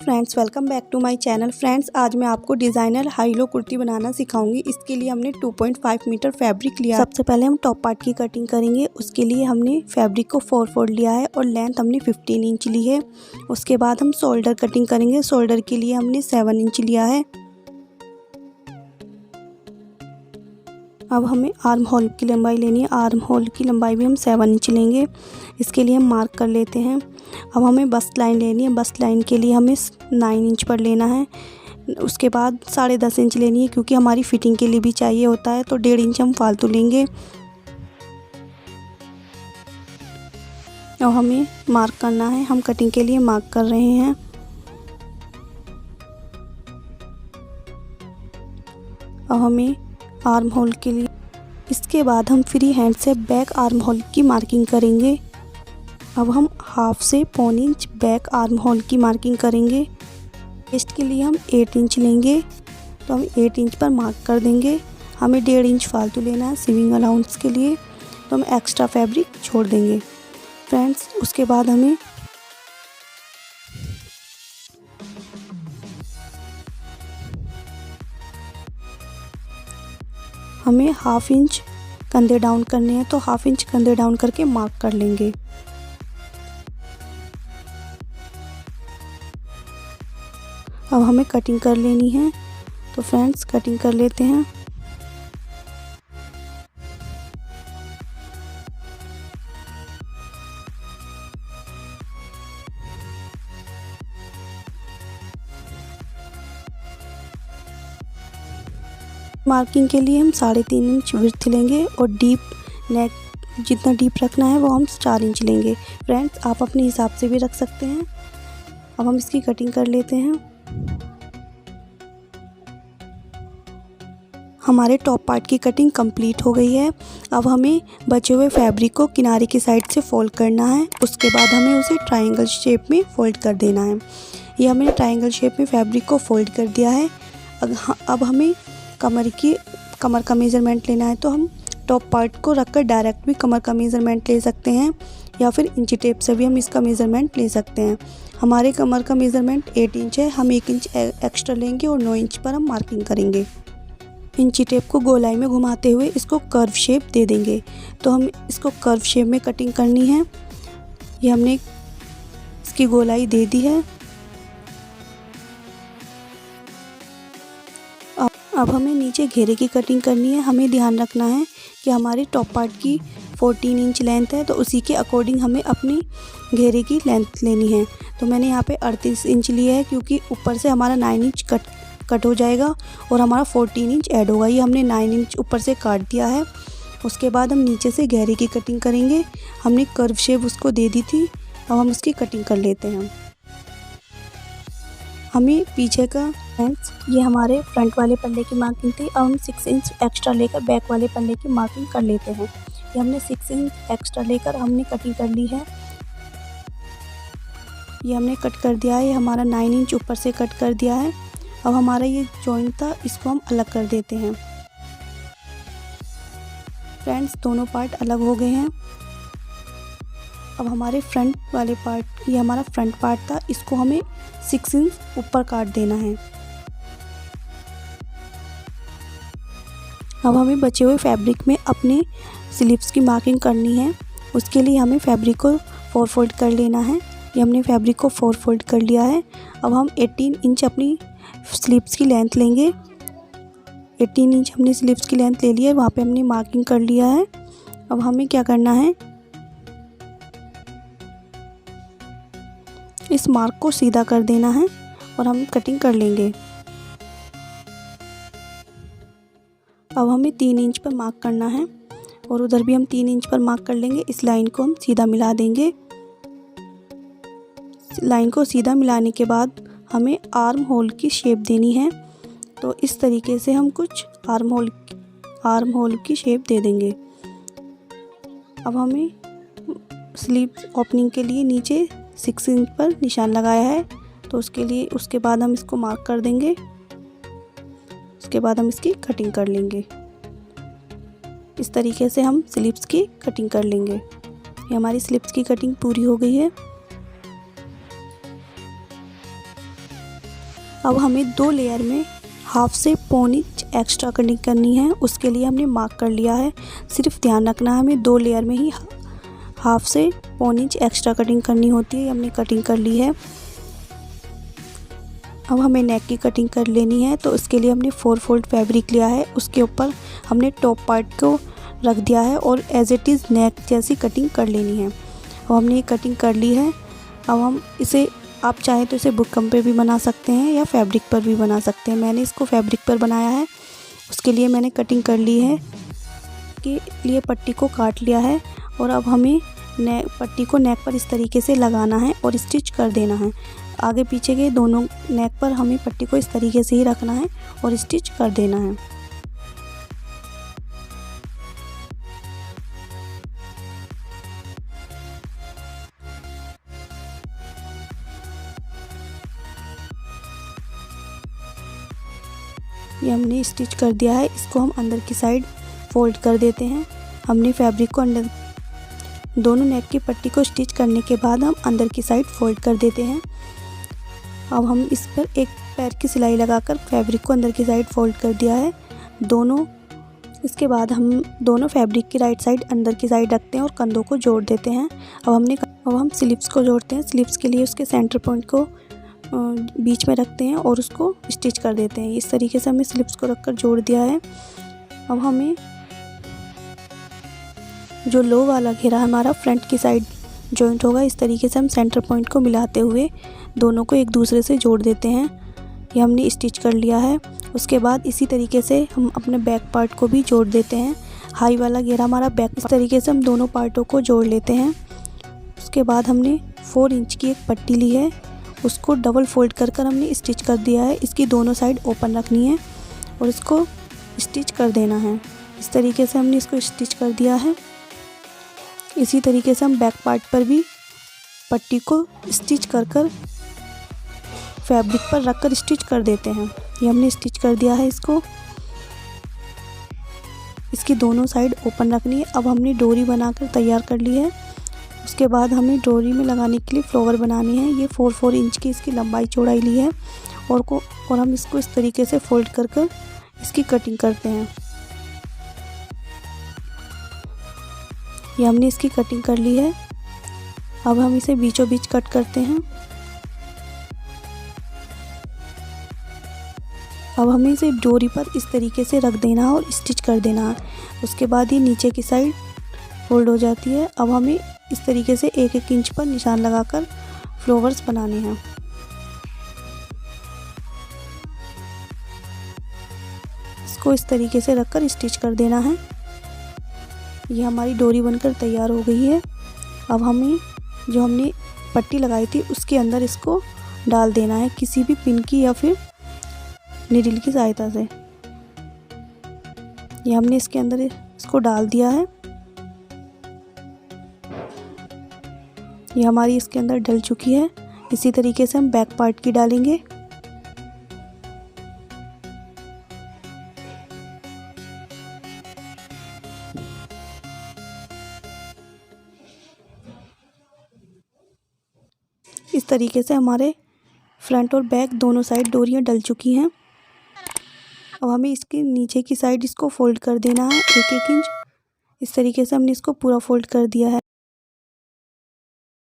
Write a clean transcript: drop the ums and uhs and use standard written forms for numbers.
Friends welcome back to my channel. Friends आज मैं आपको डिज़ाइनर हाई लो कुर्ती बनाना सिखाऊंगी। इसके लिए हमने 2.5 मीटर फैब्रिक लिया। सबसे पहले हम टॉप पार्ट की कटिंग करेंगे। उसके लिए हमने फैब्रिक को 4 फोल्ड लिया है और लेंथ हमने 15 इंच ली है। उसके बाद हम शोल्डर कटिंग करेंगे। शोल्डर के लिए हमने 7 इंच लिया है। अब हमें आर्म होल की लंबाई लेनी है। आर्म होल की लंबाई भी हम 7 इंच लेंगे। इसके लिए हम मार्क कर लेते हैं। अब हमें बस्ट लाइन लेनी है। बस्ट लाइन के लिए हमें 9 इंच पर लेना है। उसके बाद 10.5 इंच लेनी है, क्योंकि हमारी फिटिंग के लिए भी चाहिए होता है, तो 1.5 इंच हम फालतू लेंगे। और हमें मार्क करना है। हम कटिंग के लिए मार्क कर रहे हैं। अब हमें आर्म होल के लिए, इसके बाद हम फ्री हैंड से बैक आर्म होल की मार्किंग करेंगे। अब हम हाफ से 1.25 इंच बैक आर्म होल की मार्किंग करेंगे। चेस्ट के लिए हम 8 इंच लेंगे, तो हम 8 इंच पर मार्क कर देंगे। हमें 1.5 इंच फालतू लेना है सीविंग अलाउंस के लिए, तो हम एक्स्ट्रा फैब्रिक छोड़ देंगे। फ्रेंड्स उसके बाद हमें हाफ इंच कंधे डाउन करने हैं, तो हाफ इंच कंधे डाउन करके मार्क कर लेंगे। अब हमें कटिंग कर लेनी है, तो फ्रेंड्स कटिंग कर लेते हैं। मार्किंग के लिए हम 3.5 इंच विड्थ लेंगे और डीप नेक जितना डीप रखना है वो हम 4 इंच लेंगे। फ्रेंड्स आप अपने हिसाब से भी रख सकते हैं। अब हम इसकी कटिंग कर लेते हैं। हमारे टॉप पार्ट की कटिंग कंप्लीट हो गई है। अब हमें बचे हुए फैब्रिक को किनारे की साइड से फोल्ड करना है। उसके बाद हमें उसे ट्रायंगल शेप में फोल्ड कर देना है। ये हमने ट्रायंगल शेप में फैब्रिक को फोल्ड कर दिया है। अब हमें कमर का मेज़रमेंट लेना है, तो हम टॉप पार्ट को रखकर डायरेक्ट भी कमर का मेज़रमेंट ले सकते हैं, या फिर इंची टेप से भी हम इसका मेज़रमेंट ले सकते हैं। हमारे कमर का मेज़रमेंट 8 इंच है। हम 1 इंच एक्स्ट्रा लेंगे और 9 इंच पर हम मार्किंग करेंगे। इंची टेप को गोलाई में घुमाते हुए इसको कर्व शेप दे देंगे। तो हम इसको कर्व शेप में कटिंग करनी है। ये हमने इसकी गोलाई दे दी है। अब हमें नीचे घेरे की कटिंग करनी है। हमें ध्यान रखना है कि हमारी टॉप पार्ट की 14 इंच लेंथ है, तो उसी के अकॉर्डिंग हमें अपनी घेरे की लेंथ लेनी है। तो मैंने यहाँ पे 38 इंच लिया है, क्योंकि ऊपर से हमारा 9 इंच कट हो जाएगा और हमारा 14 इंच ऐड होगा। ये हमने 9 इंच ऊपर से काट दिया है। उसके बाद हम नीचे से घेरे की कटिंग करेंगे। हमने कर्व शेप उसको दे दी थी। अब हम उसकी कटिंग कर लेते हैं। हमें पीछे का फ्रेंड्स, ये हमारे फ्रंट वाले पल्ले की मार्किंग थी। अब हम 6 इंच एक्स्ट्रा लेकर बैक वाले पल्ले की मार्किंग कर लेते हैं। ये हमने 6 इंच एक्स्ट्रा लेकर हमने कटिंग कर ली है। ये हमने कट कर दिया है। ये हमारा 9 इंच ऊपर से कट कर दिया है। अब हमारा ये जॉइंट था, इसको हम अलग कर देते हैं। फ्रेंड्स दोनों पार्ट अलग हो गए हैं। अब हमारे फ्रंट वाले पार्ट, ये हमारा फ्रंट पार्ट था, इसको हमें 6 इंच ऊपर काट देना है। अब हमें बचे हुए फैब्रिक में अपने स्लीव्स की मार्किंग करनी है। उसके लिए हमें फैब्रिक को 4 फोल्ड कर लेना है। ये हमने फैब्रिक को 4 फोल्ड कर लिया है। अब हम 18 इंच अपनी स्लीव्स की लेंथ लेंगे। 18 इंच हमने स्लीव्स की लेंथ ले ली है, वहाँ पे हमने मार्किंग कर लिया है। अब हमें क्या करना है, इस मार्क को सीधा कर देना है और हम कटिंग कर लेंगे। अब हमें 3 इंच पर मार्क करना है और उधर भी हम 3 इंच पर मार्क कर लेंगे। इस लाइन को हम सीधा मिला देंगे। लाइन को सीधा मिलाने के बाद हमें आर्म होल की शेप देनी है। तो इस तरीके से हम कुछ आर्म होल की शेप दे देंगे। अब हमें स्लीव ओपनिंग के लिए नीचे 6 इंच पर निशान लगाया है, तो उसके बाद हम इसको मार्क कर देंगे। उसके बाद हम इसकी कटिंग कर लेंगे। इस तरीके से हम स्लीव्स की कटिंग कर लेंगे। ये हमारी स्लीव्स की कटिंग पूरी हो गई है। अब हमें 2 लेयर में हाफ से पौन इंच एक्स्ट्रा कटिंग करनी है। उसके लिए हमने मार्क कर लिया है। सिर्फ ध्यान रखना है हमें 2 लेयर में ही हाफ से पौन इंच एक्स्ट्रा कटिंग करनी होती है। हमने कटिंग कर ली है। अब हमें नेक की कटिंग कर लेनी है, तो उसके लिए हमने 4 फोल्ड फैब्रिक लिया है। उसके ऊपर हमने टॉप पार्ट को रख दिया है और एज इट इज़ नेक जैसी कटिंग कर लेनी है। अब हमने ये कटिंग कर ली है। अब हम इसे, आप चाहें तो इसे बुकरम पे भी बना सकते हैं या फैब्रिक पर भी बना सकते हैं। मैंने इसको फैब्रिक पर बनाया है। उसके लिए मैंने कटिंग कर ली है के लिए पट्टी को काट लिया है और अब हमें पट्टी को नेक पर इस तरीके से लगाना है और स्टिच कर देना है। आगे पीछे के दोनों नेक पर हमें पट्टी को इस तरीके से ही रखना है और स्टिच कर देना है। ये हमने स्टिच कर दिया है। इसको हम अंदर की साइड फोल्ड कर देते हैं। हमने फैब्रिक को अंदर, दोनों नेक की पट्टी को स्टिच करने के बाद हम अंदर की साइड फोल्ड कर देते हैं। अब हम इस पर एक पैर की सिलाई लगाकर फैब्रिक को अंदर की साइड फोल्ड कर दिया है दोनों। इसके बाद हम दोनों फैब्रिक की राइट साइड अंदर की साइड रखते हैं और कंधों को जोड़ देते हैं। अब हम स्लीव्स को जोड़ते हैं। स्लीव्स के लिए उसके सेंटर पॉइंट को बीच में रखते हैं और उसको स्टिच कर देते हैं। इस तरीके से हमने स्लीव्स को रखकर जोड़ दिया है। अब हमें जो लो वाला घेरा हमारा फ्रंट की साइड जॉइंट होगा, इस तरीके से हम सेंटर पॉइंट को मिलाते हुए दोनों को एक दूसरे से जोड़ देते हैं। ये हमने स्टिच कर लिया है। उसके बाद इसी तरीके से हम अपने बैक पार्ट को भी जोड़ देते हैं। हाई वाला घेरा हमारा बैक, इस तरीके से हम दोनों पार्टों को जोड़ लेते हैं। उसके बाद हमने 4 इंच की एक पट्टी ली है, उसको डबल फोल्ड कर हमने स्टिच कर दिया है। इसकी दोनों साइड ओपन रखनी है और इसको स्टिच कर देना है। इस तरीके से हमने इसको स्टिच कर दिया है। इसी तरीके से हम बैक पार्ट पर भी पट्टी को स्टिच कर फैब्रिक पर रखकर स्टिच कर देते हैं। ये हमने स्टिच कर दिया है इसको। इसकी दोनों साइड ओपन रखनी है। अब हमने डोरी बनाकर तैयार कर ली है। उसके बाद हमें डोरी में लगाने के लिए फ्लावर बनानी है। ये 4 इंच की इसकी लंबाई चौड़ाई ली है और हम इसको इस तरीके से फोल्ड कर इसकी कटिंग करते हैं। ये हमने इसकी कटिंग कर ली है। अब हम इसे बीचों बीच कट करते हैं। अब हमें इसे डोरी पर इस तरीके से रख देना है और स्टिच कर देना है। उसके बाद ये नीचे की साइड फोल्ड हो जाती है। अब हमें इस तरीके से 1-1 इंच पर निशान लगाकर फ्लावर्स बनाने हैं। इसको इस तरीके से रखकर स्टिच कर देना है। ये हमारी डोरी बनकर तैयार हो गई है। अब हमें जो हमने पट्टी लगाई थी उसके अंदर इसको डाल देना है, किसी भी पिन की या फिर नीडल की सहायता से। ये हमने इसके अंदर इसको डाल दिया है। ये हमारी इसके अंदर डल चुकी है। इसी तरीके से हम बैक पार्ट की डालेंगे। इस तरीके से हमारे फ्रंट और बैक दोनों साइड डोरियां डल चुकी हैं। अब हमें इसके नीचे की साइड इसको फोल्ड कर देना है 1-1 इंच। इस तरीके से हमने इसको पूरा फोल्ड कर दिया है।